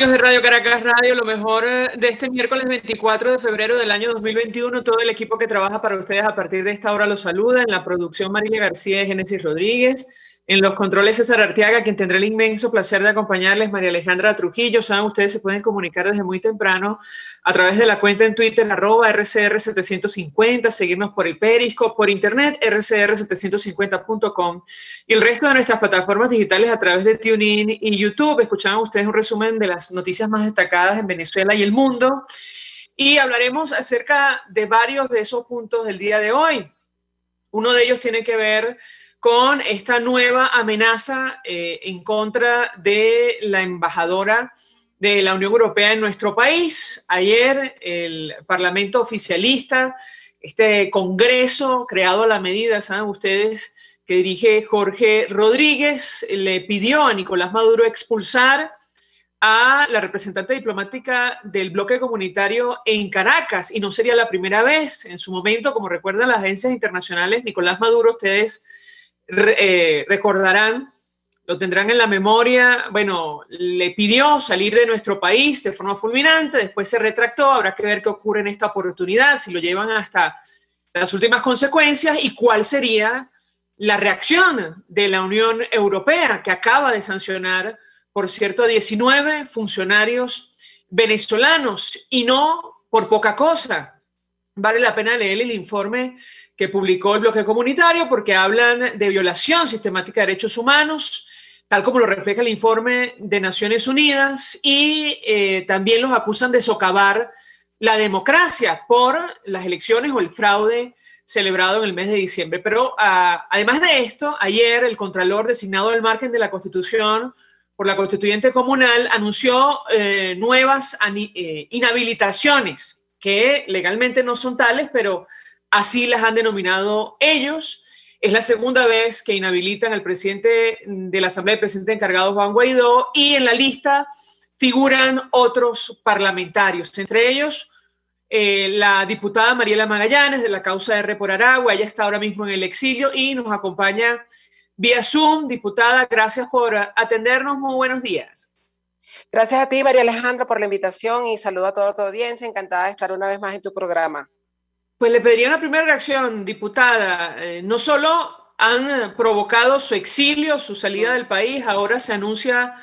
De Radio Caracas Radio, lo mejor de este miércoles 24 de febrero del año 2021. Todo el equipo que trabaja para ustedes a partir de esta hora los saluda. En la producción Marilia García y Génesis Rodríguez. En los controles César Arteaga, quien tendrá el inmenso placer de acompañarles, María Alejandra Trujillo. Saben, ustedes se pueden comunicar desde muy temprano a través de la cuenta en Twitter, @RCR750, seguirnos por el Periscope, por internet, rcr750.com y el resto de nuestras plataformas digitales a través de TuneIn y YouTube. Escuchaban ustedes un resumen de las noticias más destacadas en Venezuela y el mundo y hablaremos acerca de varios de esos puntos del día de hoy. Uno de ellos tiene que ver con esta nueva amenaza en contra de la embajadora de la Unión Europea en nuestro país. Ayer el Parlamento oficialista, este Congreso creado a la medida, saben ustedes, que dirige Jorge Rodríguez, le pidió a Nicolás Maduro expulsar a la representante diplomática del bloque comunitario en Caracas, y no sería la primera vez. En su momento, como recuerdan las agencias internacionales, Nicolás Maduro, ustedes recordarán, lo tendrán en la memoria, bueno, le pidió salir de nuestro país de forma fulminante, después se retractó. Habrá que ver qué ocurre en esta oportunidad, si lo llevan hasta las últimas consecuencias y cuál sería la reacción de la Unión Europea, que acaba de sancionar, por cierto, a 19 funcionarios venezolanos, y no por poca cosa. Vale la pena leer el informe que publicó el bloque comunitario porque hablan de violación sistemática de derechos humanos, tal como lo refleja el informe de Naciones Unidas, y también los acusan de socavar la democracia por las elecciones o el fraude celebrado en el mes de diciembre. Pero además de esto, ayer el Contralor designado al margen de la Constitución por la Constituyente Comunal anunció nuevas inhabilitaciones, que legalmente no son tales, pero así las han denominado ellos. Es la segunda vez que inhabilitan al presidente de la Asamblea de Presidentes Encargados, Juan Guaidó, y en la lista figuran otros parlamentarios, entre ellos la diputada Mariela Magallanes de la causa R por Aragua. Ella está ahora mismo en el exilio y nos acompaña vía Zoom. Diputada, gracias por atendernos. Muy buenos días. Gracias a ti, María Alejandra, por la invitación y saludo a toda tu audiencia. Encantada de estar una vez más en tu programa. Pues le pediría una primera reacción, diputada. No solo han provocado su exilio, su salida del país, ahora se anuncia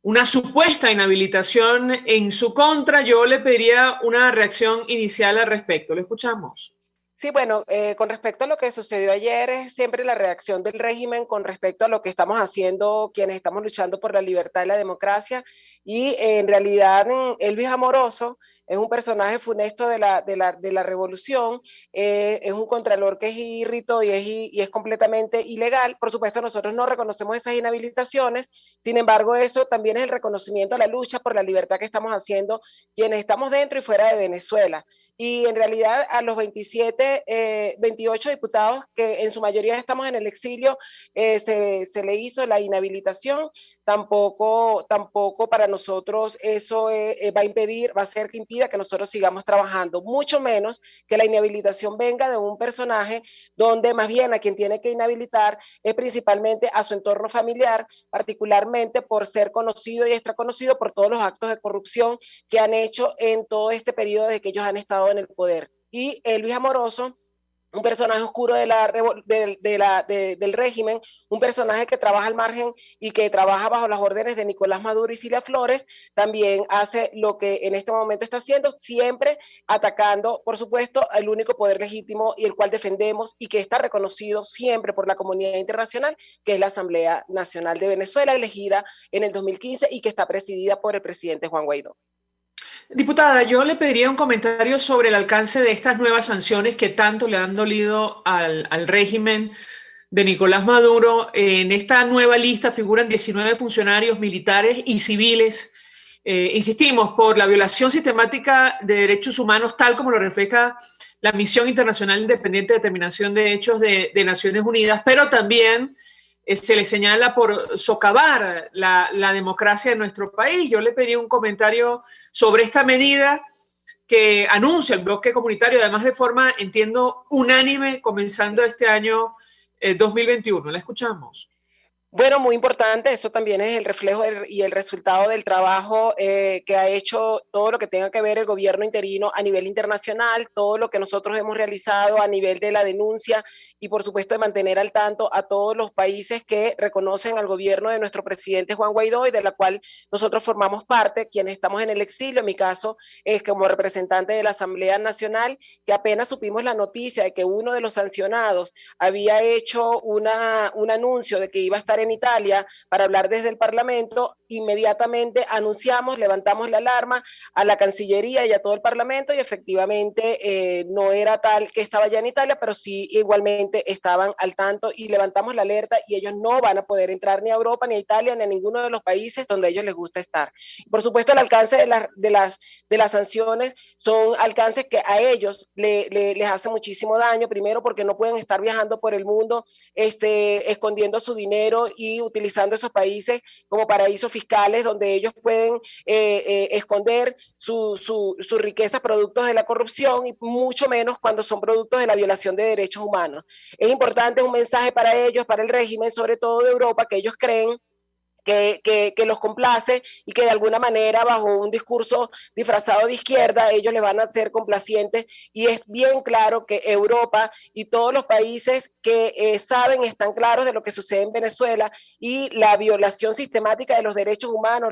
una supuesta inhabilitación en su contra. Yo le pediría una reacción inicial al respecto. ¿Lo escuchamos? Sí, bueno, con respecto a lo que sucedió ayer, es siempre la reacción del régimen con respecto a lo que estamos haciendo quienes estamos luchando por la libertad y la democracia. Y en realidad, Elvis Amoroso es un personaje funesto de la revolución, es un contralor que es irrito y es completamente ilegal. Por supuesto, nosotros no reconocemos esas inhabilitaciones, sin embargo, eso también es el reconocimiento a la lucha por la libertad que estamos haciendo quienes estamos dentro y fuera de Venezuela. Y en realidad a los 28 diputados, que en su mayoría estamos en el exilio, se le hizo la inhabilitación. Tampoco para nosotros eso va a hacer que impida que nosotros sigamos trabajando, mucho menos que la inhabilitación venga de un personaje donde más bien a quien tiene que inhabilitar es principalmente a su entorno familiar, particularmente por ser conocido y extra conocido por todos los actos de corrupción que han hecho en todo este periodo de que ellos han estado en el poder. Y Elvis Amoroso, un personaje oscuro del régimen, un personaje que trabaja al margen y que trabaja bajo las órdenes de Nicolás Maduro y Cilia Flores, también hace lo que en este momento está haciendo, siempre atacando, por supuesto, el único poder legítimo y el cual defendemos y que está reconocido siempre por la comunidad internacional, que es la Asamblea Nacional de Venezuela, elegida en el 2015 y que está presidida por el presidente Juan Guaidó. Diputada, yo le pediría un comentario sobre el alcance de estas nuevas sanciones que tanto le han dolido al régimen de Nicolás Maduro. En esta nueva lista figuran 19 funcionarios militares y civiles, insistimos, por la violación sistemática de derechos humanos, tal como lo refleja la Misión Internacional Independiente de Determinación de Hechos de Naciones Unidas, pero también se le señala por socavar la democracia en nuestro país. Yo le pediría un comentario sobre esta medida que anuncia el bloque comunitario, además de forma, entiendo, unánime, comenzando este año 2021. ¿La escuchamos? Bueno, muy importante, eso también es el reflejo y el resultado del trabajo que ha hecho todo lo que tenga que ver el gobierno interino a nivel internacional, todo lo que nosotros hemos realizado a nivel de la denuncia y por supuesto de mantener al tanto a todos los países que reconocen al gobierno de nuestro presidente Juan Guaidó y de la cual nosotros formamos parte, quienes estamos en el exilio. En mi caso es como representante de la Asamblea Nacional, que apenas supimos la noticia de que uno de los sancionados había hecho un anuncio de que iba a estar en Italia para hablar desde el Parlamento, inmediatamente anunciamos, levantamos la alarma a la Cancillería y a todo el Parlamento y efectivamente no era tal que estaba ya en Italia, pero sí igualmente estaban al tanto y levantamos la alerta y ellos no van a poder entrar ni a Europa, ni a Italia, ni a ninguno de los países donde a ellos les gusta estar. Por supuesto, el alcance de las sanciones son alcances que a ellos les hace muchísimo daño, primero porque no pueden estar viajando por el mundo escondiendo su dinero y utilizando esos países como paraísos fiscales donde ellos pueden esconder su riqueza productos de la corrupción y mucho menos cuando son productos de la violación de derechos humanos. Es importante un mensaje para ellos, para el régimen, sobre todo de Europa, que ellos creen que los complace y que de alguna manera bajo un discurso disfrazado de izquierda ellos le van a ser complacientes y es bien claro que Europa y todos los países que saben, están claros de lo que sucede en Venezuela y la violación sistemática de los derechos humanos,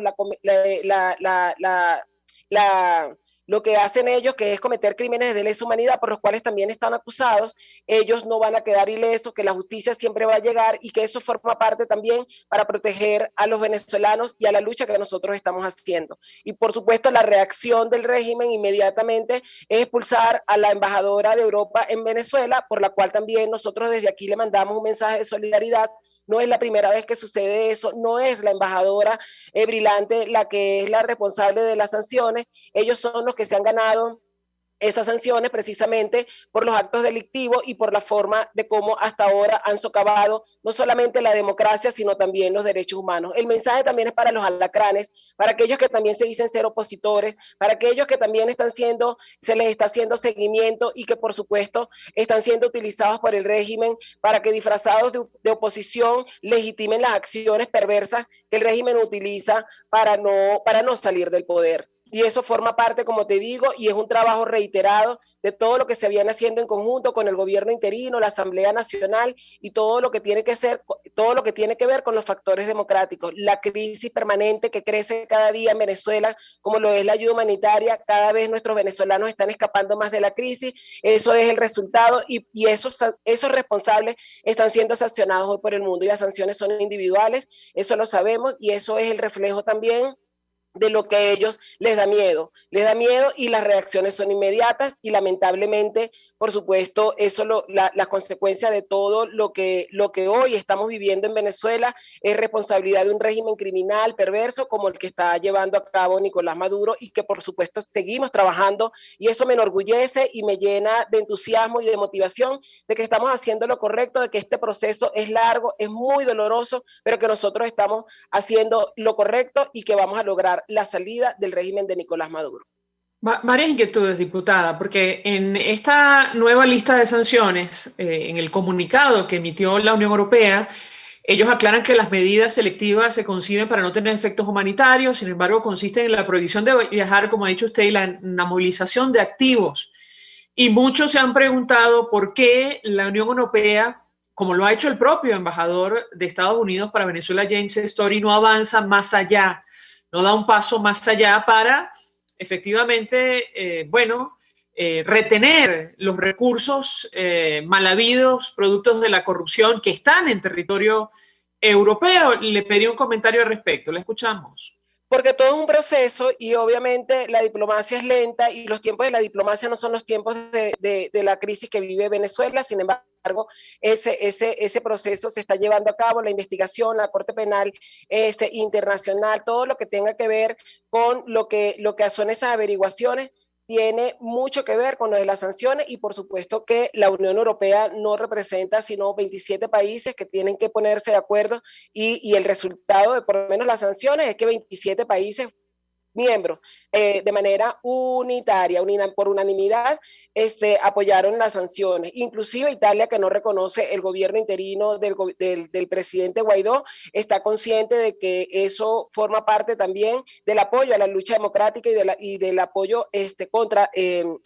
la lo que hacen ellos, que es cometer crímenes de lesa humanidad por los cuales también están acusados, ellos no van a quedar ilesos, que la justicia siempre va a llegar y que eso forma parte también para proteger a los venezolanos y a la lucha que nosotros estamos haciendo. Y por supuesto la reacción del régimen inmediatamente es expulsar a la embajadora de Europa en Venezuela, por la cual también nosotros desde aquí le mandamos un mensaje de solidaridad. No es la primera vez que sucede eso, no es la embajadora Brillante la que es la responsable de las sanciones, ellos son los que se han ganado esas sanciones precisamente por los actos delictivos y por la forma de cómo hasta ahora han socavado no solamente la democracia, sino también los derechos humanos. El mensaje también es para los alacranes, para aquellos que también se dicen ser opositores, para aquellos que también se les está haciendo seguimiento y que por supuesto están siendo utilizados por el régimen para que disfrazados de oposición legitimen las acciones perversas que el régimen utiliza para no salir del poder. Y eso forma parte, como te digo, y es un trabajo reiterado de todo lo que se viene haciendo en conjunto con el gobierno interino, la Asamblea Nacional y todo lo que tiene que ver con los factores democráticos. La crisis permanente que crece cada día en Venezuela, como lo es la ayuda humanitaria, cada vez nuestros venezolanos están escapando más de la crisis, eso es el resultado y esos responsables están siendo sancionados hoy por el mundo y las sanciones son individuales, eso lo sabemos y eso es el reflejo también de lo que a ellos les da miedo y las reacciones son inmediatas y lamentablemente, por supuesto, eso la consecuencia de todo lo que hoy estamos viviendo en Venezuela es responsabilidad de un régimen criminal perverso como el que está llevando a cabo Nicolás Maduro y que por supuesto seguimos trabajando y eso me enorgullece y me llena de entusiasmo y de motivación de que estamos haciendo lo correcto, de que este proceso es largo, es muy doloroso, pero que nosotros estamos haciendo lo correcto y que vamos a lograr la salida del régimen de Nicolás Maduro. Varias inquietudes, diputada, porque en esta nueva lista de sanciones, en el comunicado que emitió la Unión Europea, ellos aclaran que las medidas selectivas se conciben para no tener efectos humanitarios, sin embargo, consisten en la prohibición de viajar, como ha dicho usted, y la movilización de activos. Y muchos se han preguntado por qué la Unión Europea, como lo ha hecho el propio embajador de Estados Unidos para Venezuela, James Story, no avanza más allá, no da un paso más allá para efectivamente, retener los recursos mal habidos, productos de la corrupción que están en territorio europeo. Le pedí un comentario al respecto. Le escuchamos. Porque todo es un proceso y obviamente la diplomacia es lenta y los tiempos de la diplomacia no son los tiempos de la crisis que vive Venezuela. Sin embargo, ese proceso se está llevando a cabo, la investigación, la Corte Penal internacional, todo lo que tenga que ver con lo que son esas averiguaciones tiene mucho que ver con lo de las sanciones y por supuesto que la Unión Europea no representa sino 27 países que tienen que ponerse de acuerdo y el resultado de por lo menos las sanciones es que 27 países miembros de manera unitaria, por unanimidad, apoyaron las sanciones. Inclusive Italia, que no reconoce el gobierno interino del presidente Guaidó, está consciente de que eso forma parte también del apoyo a la lucha democrática y del apoyo contra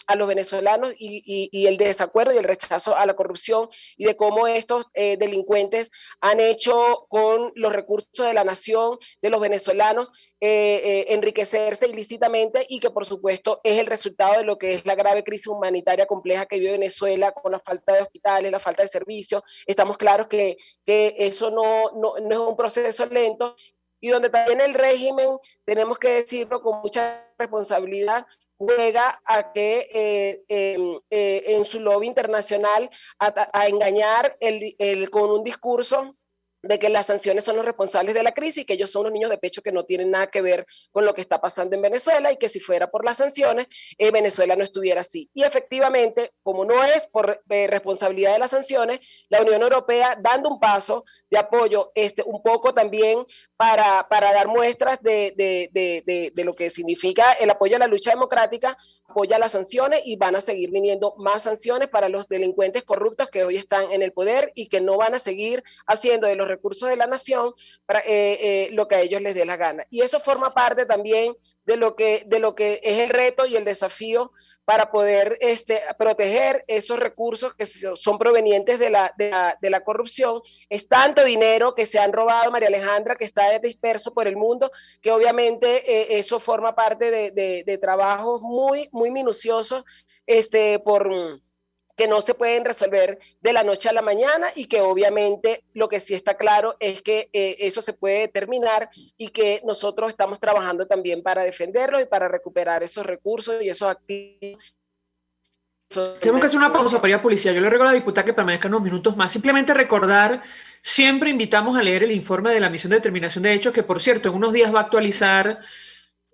a los venezolanos y el desacuerdo y el rechazo a la corrupción y de cómo estos delincuentes han hecho con los recursos de la nación, de los venezolanos, enriquecerse ilícitamente, y que por supuesto es el resultado de lo que es la grave crisis humanitaria compleja que vive Venezuela, con la falta de hospitales, la falta de servicios. Estamos claros que eso no es un proceso lento, y donde también el régimen, tenemos que decirlo con mucha responsabilidad, juega a que en su lobby internacional a engañar con un discurso de que las sanciones son los responsables de la crisis, que ellos son los niños de pecho que no tienen nada que ver con lo que está pasando en Venezuela, y que si fuera por las sanciones, Venezuela no estuviera así. Y efectivamente, como no es por responsabilidad de las sanciones, la Unión Europea, dando un paso de apoyo, un poco también para dar muestras de lo que significa el apoyo a la lucha democrática, apoya las sanciones, y van a seguir viniendo más sanciones para los delincuentes corruptos que hoy están en el poder y que no van a seguir haciendo de los recursos de la nación para, lo que a ellos les dé la gana. Y eso forma parte también de lo que es el reto y el desafío para poder proteger esos recursos que son provenientes de la corrupción. Es tanto dinero que se han robado, María Alejandra, que está disperso por el mundo, que obviamente eso forma parte de trabajos muy, muy minuciosos, que no se pueden resolver de la noche a la mañana, y que obviamente lo que sí está claro es que eso se puede determinar, y que nosotros estamos trabajando también para defenderlo y para recuperar esos recursos y esos activos. Tenemos que hacer una pausa para ir a policía. Yo le ruego a la diputada que permanezca unos minutos más. Simplemente recordar, siempre invitamos a leer el informe de la Misión de Determinación de Hechos, que por cierto en unos días va a actualizar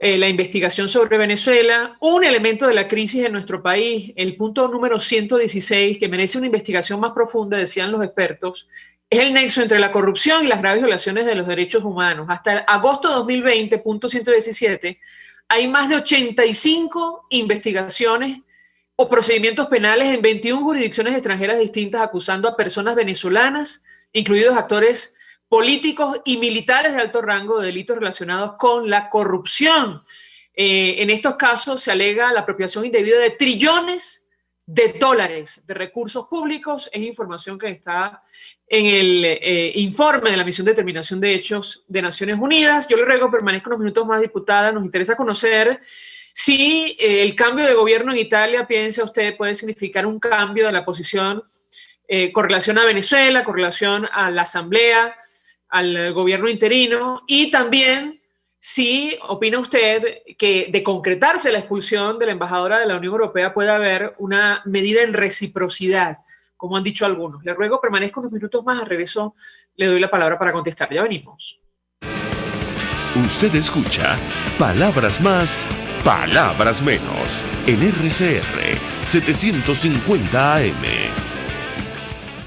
la investigación sobre Venezuela, un elemento de la crisis en nuestro país, el punto número 116, que merece una investigación más profunda, decían los expertos, es el nexo entre la corrupción y las graves violaciones de los derechos humanos. Hasta agosto de 2020, punto 117, hay más de 85 investigaciones o procedimientos penales en 21 jurisdicciones extranjeras distintas, acusando a personas venezolanas, incluidos actores políticos y militares de alto rango, de delitos relacionados con la corrupción. En estos casos se alega la apropiación indebida de trillones de dólares de recursos públicos. Es información que está en el informe de la Misión de Determinación de Hechos de Naciones Unidas. Yo le ruego que permanezca unos minutos más, diputada. Nos interesa conocer si el cambio de gobierno en Italia, piensa usted, puede significar un cambio de la posición con relación a Venezuela, con relación a la Asamblea, al gobierno interino, y también si opina usted que de concretarse la expulsión de la embajadora de la Unión Europea puede haber una medida en reciprocidad, como han dicho algunos. Le ruego permanezca unos minutos más, al regreso le doy la palabra para contestar. Ya venimos. Usted escucha Palabras Más, Palabras Menos, en RCR 750 AM.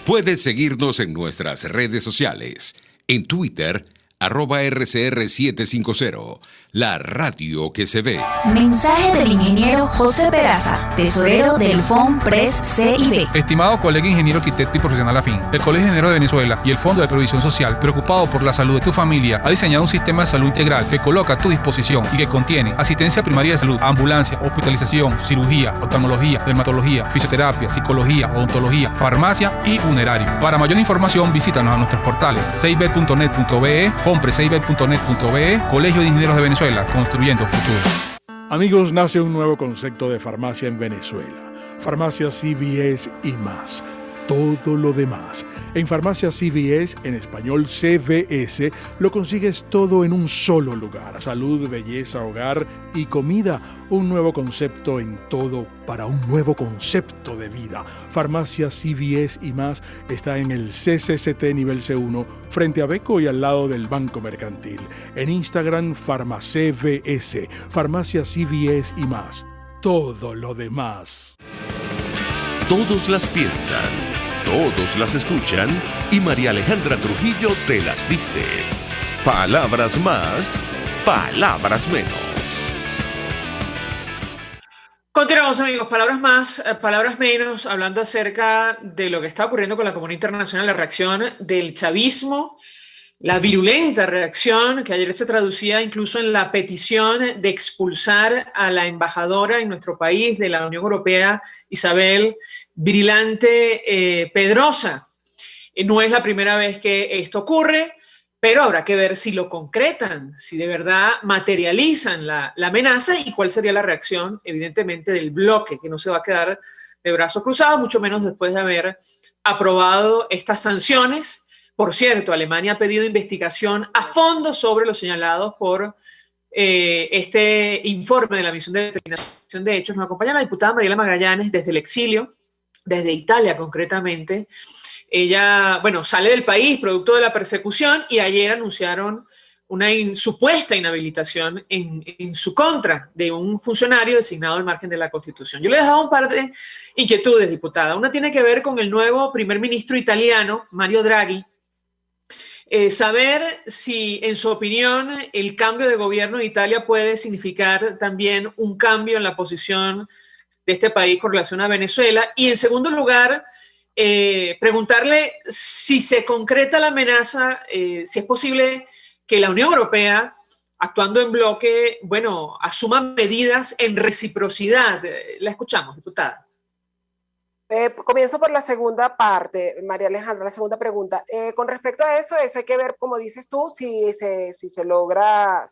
Puedes seguirnos en nuestras redes sociales. En Twitter, @RCR750, la radio que se ve. Mensaje del ingeniero José Peraza, tesorero del FONPRES CIB. Estimado colega ingeniero, arquitecto y profesional afín, el Colegio de Ingenieros de Venezuela y el Fondo de Previsión Social, preocupado por la salud de tu familia, ha diseñado un sistema de salud integral que coloca a tu disposición y que contiene asistencia primaria de salud, ambulancia, hospitalización, cirugía, oftalmología, dermatología, fisioterapia, psicología, odontología, farmacia y funerario. Para mayor información, visítanos a nuestros portales cib.net.be, fonprescib.net.be, Colegio de Ingenieros de Venezuela, construyendo futuro. Amigos, nace un nuevo concepto de farmacia en Venezuela. Farmacia CVS y más. Todo lo demás. En Farmacia CVS, en español CVS, lo consigues todo en un solo lugar. Salud, belleza, hogar y comida. Un nuevo concepto en todo para un nuevo concepto de vida. Farmacia CVS y más está en el CCCT nivel C1, frente a Beco y al lado del Banco Mercantil. En Instagram, FarmaCVS. Farmacia CVS y más. Todo lo demás. Todos las piensan, todos las escuchan y María Alejandra Trujillo te las dice. Palabras más, palabras menos. Continuamos, amigos. Palabras más, palabras menos, hablando acerca de lo que está ocurriendo con la comunidad internacional, la reacción del chavismo, la virulenta reacción que ayer se traducía incluso en la petición de expulsar a la embajadora en nuestro país de la Unión Europea, Isabel Virilante Pedrosa. No es la primera vez que esto ocurre, pero habrá que ver si lo concretan, si de verdad materializan la amenaza y cuál sería la reacción, evidentemente, del bloque, que no se va a quedar de brazos cruzados, mucho menos después de haber aprobado estas sanciones. Por cierto, Alemania ha pedido investigación a fondo sobre los señalados por este informe de la Misión de Determinación de Hechos. Nos acompaña la diputada Mariela Magallanes desde el exilio, desde Italia concretamente. Ella, bueno, sale del país producto de la persecución y ayer anunciaron una supuesta inhabilitación en su contra de un funcionario designado al margen de la Constitución. Yo le he dejado un par de inquietudes, diputada. Una tiene que ver con el nuevo primer ministro italiano, Mario Draghi. Saber si, en su opinión, el cambio de gobierno en Italia puede significar también un cambio en la posición de este país con relación a Venezuela. Y, en segundo lugar, preguntarle si se concreta la amenaza, si es posible que la Unión Europea, actuando en bloque, bueno, asuma medidas en reciprocidad. La escuchamos, diputada. Comienzo por la segunda parte, María Alejandra, la segunda pregunta. Con respecto a eso hay que ver, como dices tú, si se logra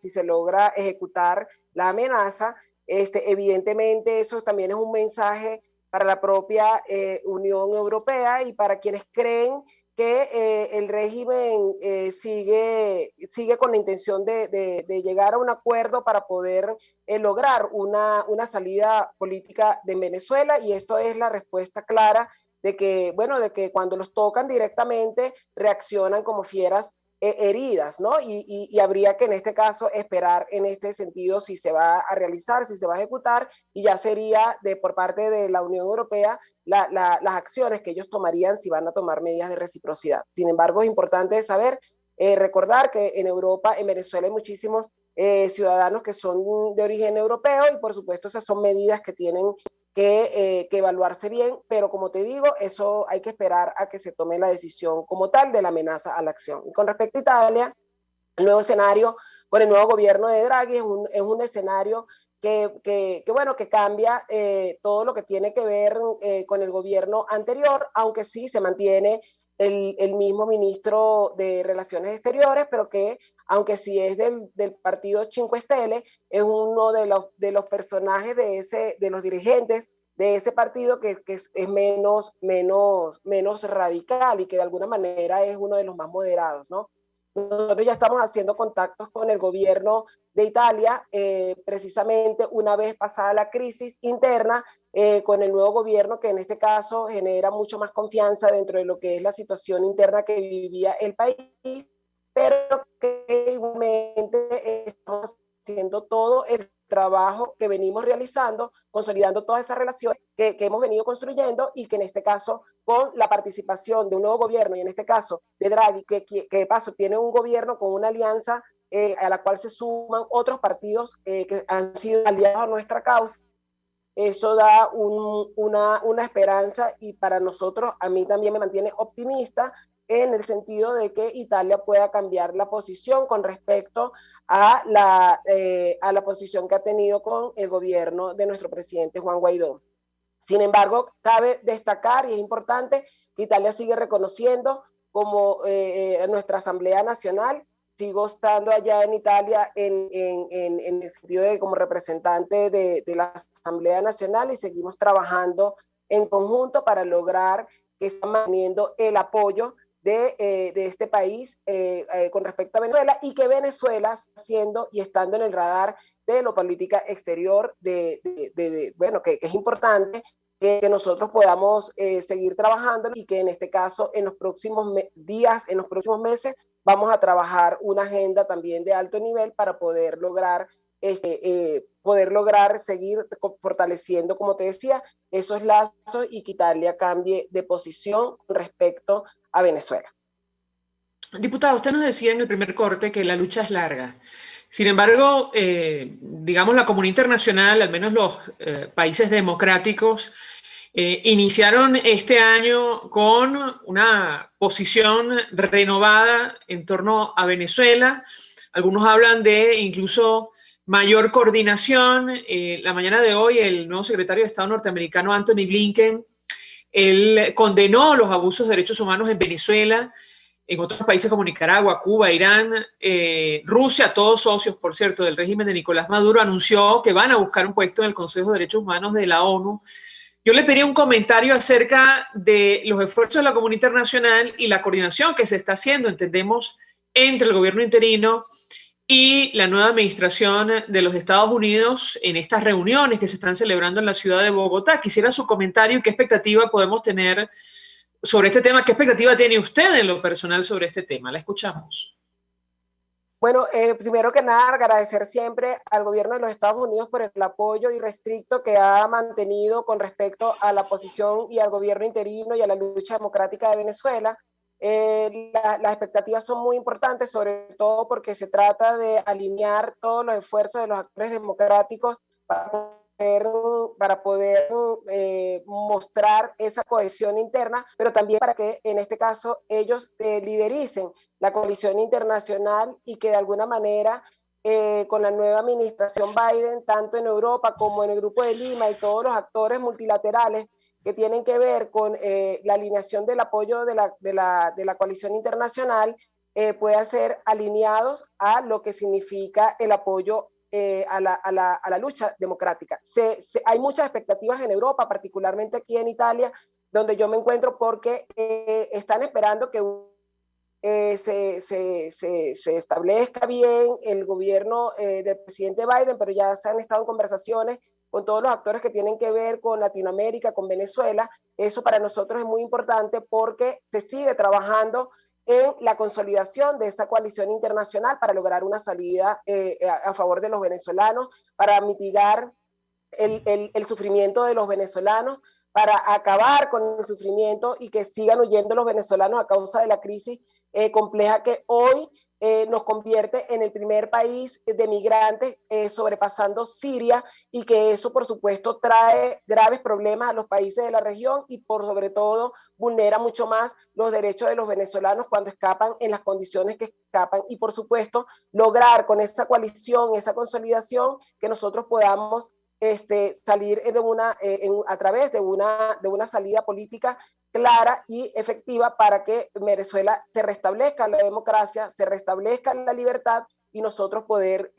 ejecutar la amenaza. Evidentemente, eso también es un mensaje para la propia Unión Europea y para quienes creen que el régimen sigue con la intención de llegar a un acuerdo para poder lograr una salida política de Venezuela, y esto es la respuesta clara de que cuando los tocan directamente reaccionan como fieras heridas, ¿no? Y habría que en este caso esperar en este sentido si se va a realizar, si se va a ejecutar, y ya sería por parte de la Unión Europea las acciones que ellos tomarían si van a tomar medidas de reciprocidad. Sin embargo, es importante saber, recordar que en Europa, en Venezuela hay muchísimos ciudadanos que son de origen europeo y por supuesto esas son medidas que tienen que evaluarse bien, pero como te digo, eso hay que esperar a que se tome la decisión como tal de la amenaza a la acción. Y con respecto a Italia, el nuevo escenario con el nuevo gobierno de Draghi es un escenario que cambia todo lo que tiene que ver con el gobierno anterior, aunque sí se mantiene el mismo ministro de Relaciones Exteriores, pero que, aunque sí es del partido Cinque Stelle, es uno de los personajes de los dirigentes de ese partido que es menos radical y que de alguna manera es uno de los más moderados, ¿no? Nosotros ya estamos haciendo contactos con el gobierno de Italia, precisamente una vez pasada la crisis interna, con el nuevo gobierno, que en este caso genera mucho más confianza dentro de lo que es la situación interna que vivía el país, pero que igualmente estamos haciendo todo el trabajo que venimos realizando, consolidando todas esas relaciones que hemos venido construyendo, y que en este caso, con la participación de un nuevo gobierno, y en este caso de Draghi, que de paso tiene un gobierno con una alianza a la cual se suman otros partidos que han sido aliados a nuestra causa, eso da una esperanza, y para nosotros, a mí también me mantiene optimista en el sentido de que Italia pueda cambiar la posición con respecto a la posición que ha tenido con el gobierno de nuestro presidente Juan Guaidó. Sin embargo, cabe destacar, y es importante, que Italia sigue reconociendo como nuestra Asamblea Nacional. Sigo estando allá en Italia en el sentido de como representante de la Asamblea Nacional, y seguimos trabajando en conjunto para lograr que esté manteniendo el apoyo de este país con respecto a Venezuela, y que Venezuela siendo y estando en el radar de la política exterior que es importante que nosotros podamos seguir trabajando, y que en este caso en los próximos días, en los próximos meses, vamos a trabajar una agenda también de alto nivel para poder lograr seguir fortaleciendo, como te decía, esos lazos, y que Italia cambie de posición respecto a Venezuela. Diputada, usted nos decía en el primer corte que la lucha es larga. Sin embargo, digamos, la comunidad internacional, al menos los países democráticos, iniciaron este año con una posición renovada en torno a Venezuela. Algunos hablan de incluso mayor coordinación. La mañana de hoy, el nuevo secretario de Estado norteamericano, Anthony Blinken, él condenó los abusos de derechos humanos en Venezuela, en otros países como Nicaragua, Cuba, Irán, Rusia, todos socios, por cierto, del régimen de Nicolás Maduro, anunció que van a buscar un puesto en el Consejo de Derechos Humanos de la ONU. Yo le pedí un comentario acerca de los esfuerzos de la comunidad internacional y la coordinación que se está haciendo, entendemos, entre el gobierno interino y la nueva administración de los Estados Unidos en estas reuniones que se están celebrando en la ciudad de Bogotá. Quisiera su comentario y qué expectativa podemos tener sobre este tema. ¿Qué expectativa tiene usted en lo personal sobre este tema? La escuchamos. Bueno, primero que nada, agradecer siempre al gobierno de los Estados Unidos por el apoyo irrestricto que ha mantenido con respecto a la posición y al gobierno interino y a la lucha democrática de Venezuela. Las expectativas son muy importantes, sobre todo porque se trata de alinear todos los esfuerzos de los actores democráticos para poder mostrar esa cohesión interna, pero también para que en este caso ellos lidericen la coalición internacional y que de alguna manera con la nueva administración Biden, tanto en Europa como en el Grupo de Lima y todos los actores multilaterales que tienen que ver con la alineación del apoyo de la coalición internacional, puedan ser alineados a lo que significa el apoyo a la lucha democrática. Hay muchas expectativas en Europa, particularmente aquí en Italia, donde yo me encuentro, porque están esperando que se establezca bien el gobierno del presidente Biden, pero ya se han estado en conversaciones con todos los actores que tienen que ver con Latinoamérica, con Venezuela. Eso para nosotros es muy importante porque se sigue trabajando en la consolidación de esta coalición internacional para lograr una salida a favor de los venezolanos, para mitigar el sufrimiento de los venezolanos, para acabar con el sufrimiento y que sigan huyendo los venezolanos a causa de la crisis compleja que hoy nos convierte en el primer país de migrantes sobrepasando Siria, y que eso por supuesto trae graves problemas a los países de la región y por sobre todo vulnera mucho más los derechos de los venezolanos cuando escapan en las condiciones que escapan, y por supuesto lograr con esa coalición, esa consolidación, que nosotros podamos salir a través de una salida política clara y efectiva para que Venezuela se restablezca la democracia, se restablezca la libertad y nosotros poder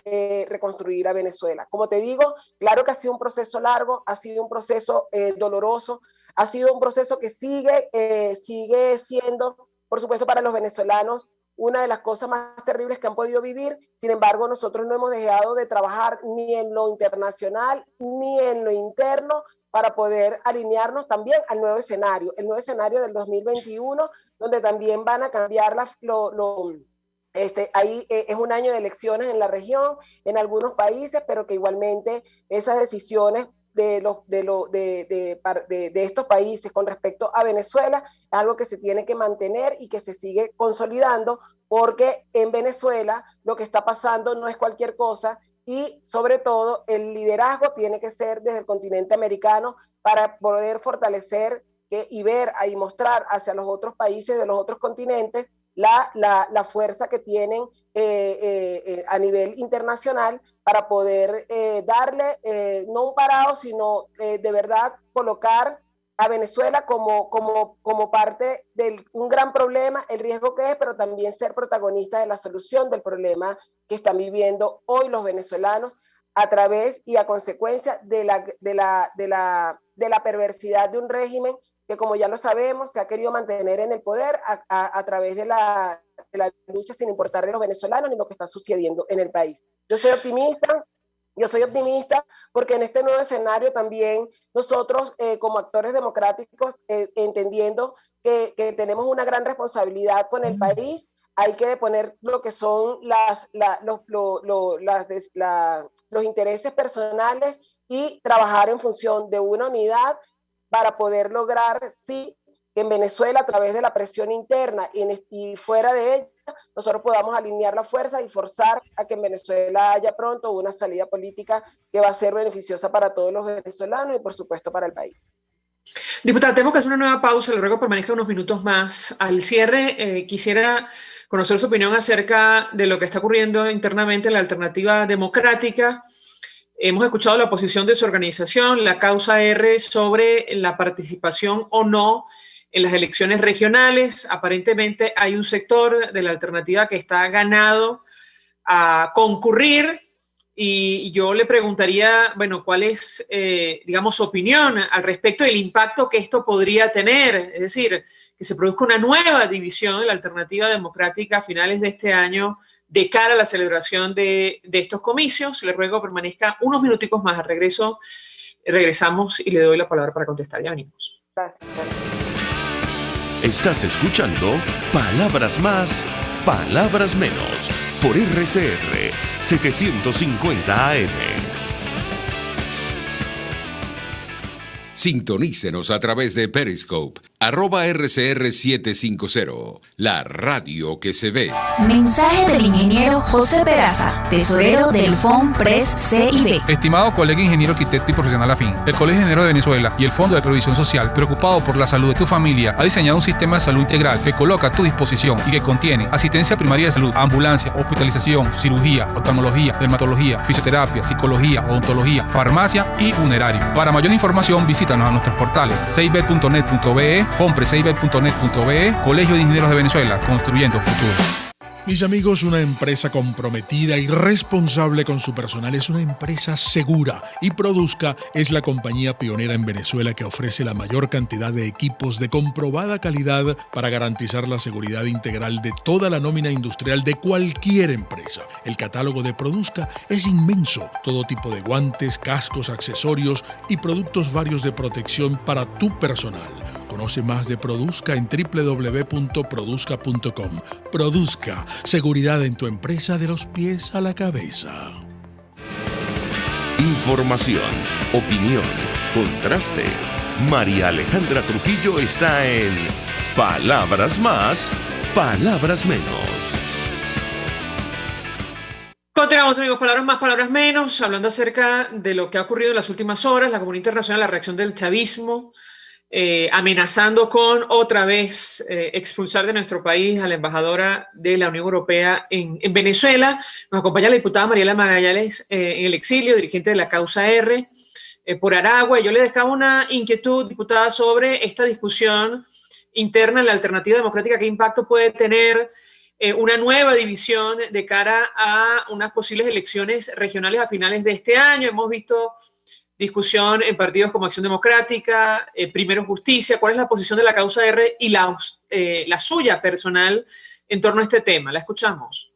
reconstruir a Venezuela. Como te digo, claro que ha sido un proceso largo, ha sido un proceso doloroso, ha sido un proceso que sigue siendo, por supuesto, para los venezolanos una de las cosas más terribles que han podido vivir. Sin embargo, nosotros no hemos dejado de trabajar ni en lo internacional ni en lo interno para poder alinearnos también al nuevo escenario, el nuevo escenario del 2021, donde también van a cambiar ahí es un año de elecciones en la región, en algunos países, pero que igualmente esas decisiones de estos países con respecto a Venezuela es algo que se tiene que mantener y que se sigue consolidando, porque en Venezuela lo que está pasando no es cualquier cosa, y sobre todo el liderazgo tiene que ser desde el continente americano para poder fortalecer y ver y mostrar hacia los otros países de los otros continentes la fuerza que tienen a nivel internacional para poder darle no un parado, sino de verdad colocar a Venezuela como parte de un gran problema, el riesgo que es, pero también ser protagonista de la solución del problema que están viviendo hoy los venezolanos a través y a consecuencia de la perversidad de un régimen que, como ya lo sabemos, se ha querido mantener en el poder a través de la lucha, sin importar de los venezolanos ni lo que está sucediendo en el país. Yo soy optimista porque en este nuevo escenario también nosotros como actores democráticos, entendiendo que tenemos una gran responsabilidad con el país, hay que poner lo que son los intereses personales y trabajar en función de una unidad para poder lograr, sí, que en Venezuela, a través de la presión interna y fuera de ella, nosotros podamos alinear la fuerza y forzar a que en Venezuela haya pronto una salida política que va a ser beneficiosa para todos los venezolanos y, por supuesto, para el país. Diputada, tenemos que hacer una nueva pausa, le ruego que permanezca unos minutos más. Al cierre, quisiera conocer su opinión acerca de lo que está ocurriendo internamente en la Alternativa Democrática. Hemos escuchado la posición de su organización, la Causa R, sobre la participación o no en las elecciones regionales. Aparentemente hay un sector de la Alternativa que está ganado a concurrir. Y yo le preguntaría, bueno, ¿cuál es, digamos, su opinión al respecto del impacto que esto podría tener? Es decir, que se produzca una nueva división en la Alternativa Democrática a finales de este año de cara a la celebración de estos comicios. Le ruego que permanezca unos minuticos más. Al regreso, regresamos y le doy la palabra para contestar. Ya venimos. Gracias. Estás escuchando Palabras Más, Palabras Menos, por RCR 750 AM. Sintonícenos a través de Periscope, @RCR750, la radio que se ve. Mensaje del ingeniero José Peraza, tesorero del FONPRES CIB. Estimado colega ingeniero arquitecto y profesional afín, el Colegio de Ingenieros de Venezuela y el Fondo de Previsión Social, preocupado por la salud de tu familia, ha diseñado un sistema de salud integral que coloca a tu disposición y que contiene asistencia primaria de salud, ambulancia, hospitalización, cirugía, oftalmología, dermatología, fisioterapia, psicología, odontología, farmacia y funerario. Para mayor información, visítanos a nuestros portales cib.net.be, fonprescib.net.be, Colegio de Ingenieros de Venezuela, construyendo futuro. Mis amigos, una empresa comprometida y responsable con su personal es una empresa segura, y Produzca es la compañía pionera en Venezuela que ofrece la mayor cantidad de equipos de comprobada calidad para garantizar la seguridad integral de toda la nómina industrial de cualquier empresa. El catálogo de Produzca es inmenso, todo tipo de guantes, cascos, accesorios y productos varios de protección para tu personal. Conoce más de Produzca en www.produzca.com. Produzca, seguridad en tu empresa de los pies a la cabeza. Información, opinión, contraste. María Alejandra Trujillo está en Palabras Más, Palabras Menos. Continuamos, amigos, palabras más, palabras menos, hablando acerca de lo que ha ocurrido en las últimas horas, la comunidad internacional, la reacción del chavismo, amenazando con otra vez expulsar de nuestro país a la embajadora de la Unión Europea en Venezuela. Nos acompaña la diputada Mariela Magallanes en el exilio, dirigente de la Causa R por Aragua. Y yo le dejaba una inquietud, diputada, sobre esta discusión interna en la Alternativa Democrática. ¿Qué impacto puede tener una nueva división de cara a unas posibles elecciones regionales a finales de este año? Hemos visto discusión en partidos como Acción Democrática, Primero Justicia. ¿Cuál es la posición de la Causa R y la suya personal en torno a este tema? La escuchamos.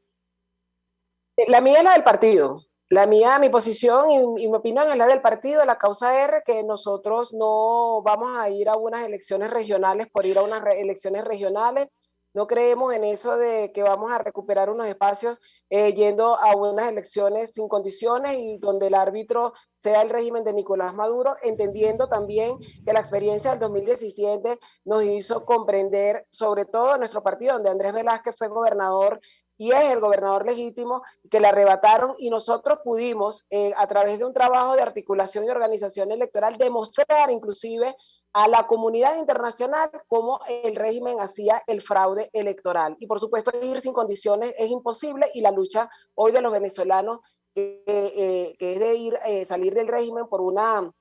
La mía es la del partido. Mi posición y mi opinión es la del partido, la Causa R, que nosotros no vamos a ir a unas elecciones regionales por ir a unas elecciones regionales. No creemos en eso de que vamos a recuperar unos espacios yendo a unas elecciones sin condiciones y donde el árbitro sea el régimen de Nicolás Maduro, entendiendo también que la experiencia del 2017 nos hizo comprender, sobre todo en nuestro partido, donde Andrés Velázquez fue gobernador y es el gobernador legítimo, que le arrebataron, y nosotros pudimos, a través de un trabajo de articulación y organización electoral, demostrar inclusive a la comunidad internacional cómo el régimen hacía el fraude electoral. Y por supuesto, ir sin condiciones es imposible, y la lucha hoy de los venezolanos, que es de salir del régimen por una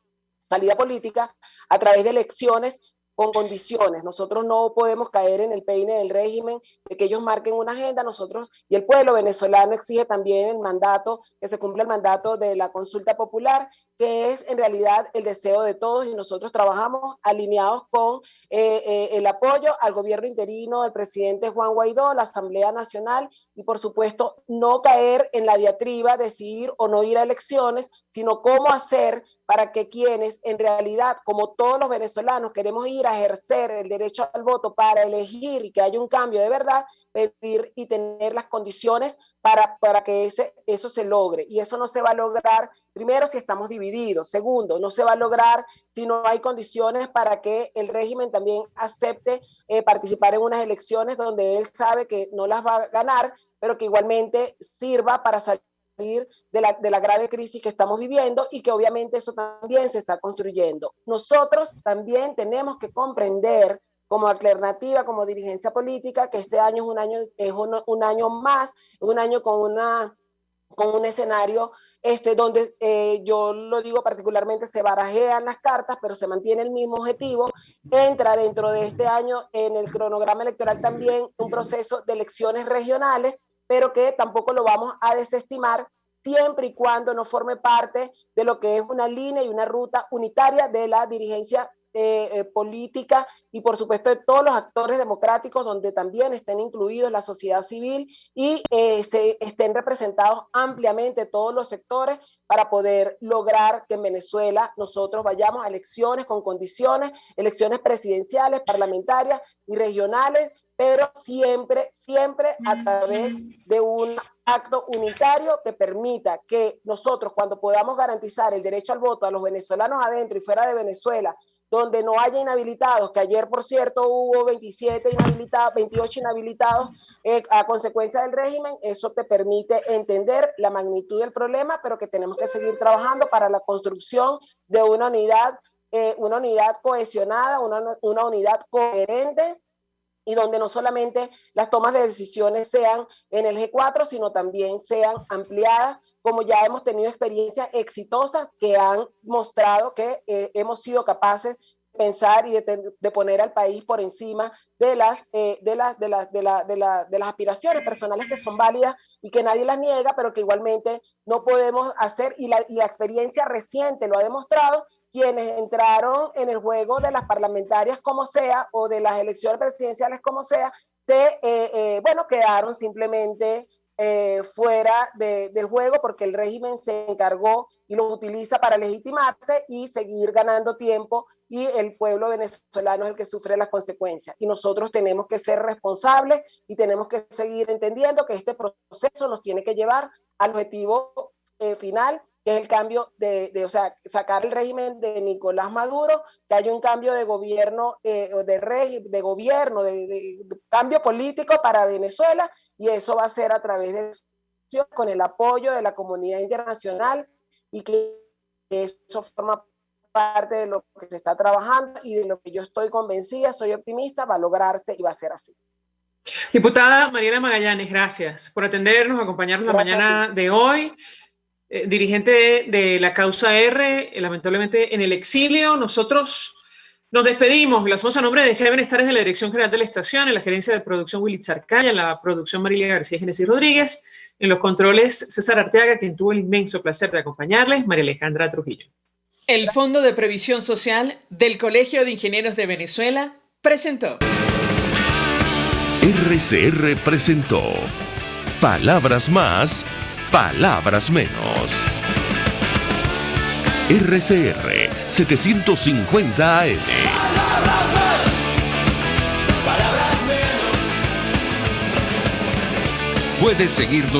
salida política a través de elecciones con condiciones. Nosotros no podemos caer en el peine del régimen, de que ellos marquen una agenda. Nosotros y el pueblo venezolano exige también el mandato, que se cumpla el mandato de la consulta popular, que es en realidad el deseo de todos, y nosotros trabajamos alineados con el apoyo al gobierno interino del presidente Juan Guaidó, la Asamblea Nacional, y por supuesto no caer en la diatriba de si ir o no ir a elecciones, sino cómo hacer para que quienes en realidad, como todos los venezolanos, queremos ir ir a ejercer el derecho al voto para elegir y que haya un cambio de verdad, pedir y tener las condiciones para que eso se logre. Y eso no se va a lograr, primero, si estamos divididos. Segundo, no se va a lograr si no hay condiciones para que el régimen también acepte participar en unas elecciones donde él sabe que no las va a ganar, pero que igualmente sirva para salir de la grave crisis que estamos viviendo y que obviamente eso también se está construyendo. Nosotros también tenemos que comprender como alternativa, como dirigencia política, que este año es un año más, un año con un escenario donde yo lo digo particularmente, se barajean las cartas, pero se mantiene el mismo objetivo. Entra dentro de este año en el cronograma electoral también un proceso de elecciones regionales, pero que tampoco lo vamos a desestimar siempre y cuando no forme parte de lo que es una línea y una ruta unitaria de la dirigencia política y por supuesto de todos los actores democráticos, donde también estén incluidos la sociedad civil y estén representados ampliamente todos los sectores para poder lograr que en Venezuela nosotros vayamos a elecciones con condiciones, elecciones presidenciales, parlamentarias y regionales, pero siempre a través de un acto unitario que permita que nosotros, cuando podamos garantizar el derecho al voto a los venezolanos adentro y fuera de Venezuela, donde no haya inhabilitados, que ayer, por cierto, hubo 28 inhabilitados a consecuencia del régimen, eso te permite entender la magnitud del problema, pero que tenemos que seguir trabajando para la construcción de una unidad cohesionada, una unidad coherente, y donde no solamente las tomas de decisiones sean en el G4, sino también sean ampliadas, como ya hemos tenido experiencias exitosas que han mostrado que hemos sido capaces de pensar y de poner al país por encima de las aspiraciones personales que son válidas y que nadie las niega, pero que igualmente no podemos hacer, y la experiencia reciente lo ha demostrado. Quienes entraron en el juego de las parlamentarias como sea, o de las elecciones presidenciales como sea, quedaron simplemente fuera del juego, porque el régimen se encargó y lo utiliza para legitimarse y seguir ganando tiempo, y el pueblo venezolano es el que sufre las consecuencias. Y nosotros tenemos que ser responsables y tenemos que seguir entendiendo que este proceso nos tiene que llevar al objetivo final, que es el cambio sacar el régimen de Nicolás Maduro, que haya un cambio de gobierno, de cambio político para Venezuela, y eso va a ser a través de con el apoyo de la comunidad internacional, y que eso forma parte de lo que se está trabajando y de lo que yo estoy convencida, soy optimista, va a lograrse y va a ser así. Diputada Mariela Magallanes, gracias por atendernos, acompañarnos la mañana de hoy. Dirigente de la Causa R, lamentablemente en el exilio. Nosotros nos despedimos, lo hacemos a nombre de Jefe Benestares de la Dirección General de la Estación, en la gerencia de producción Willy Charcaya, en la producción Marilia García Génesis Rodríguez, en los controles César Arteaga, quien tuvo el inmenso placer de acompañarles, María Alejandra Trujillo. El Fondo de Previsión Social del Colegio de Ingenieros de Venezuela presentó. RCR presentó Palabras Más, Palabras Menos. RCR 750 AM. Palabras más, palabras menos. Puedes seguirnos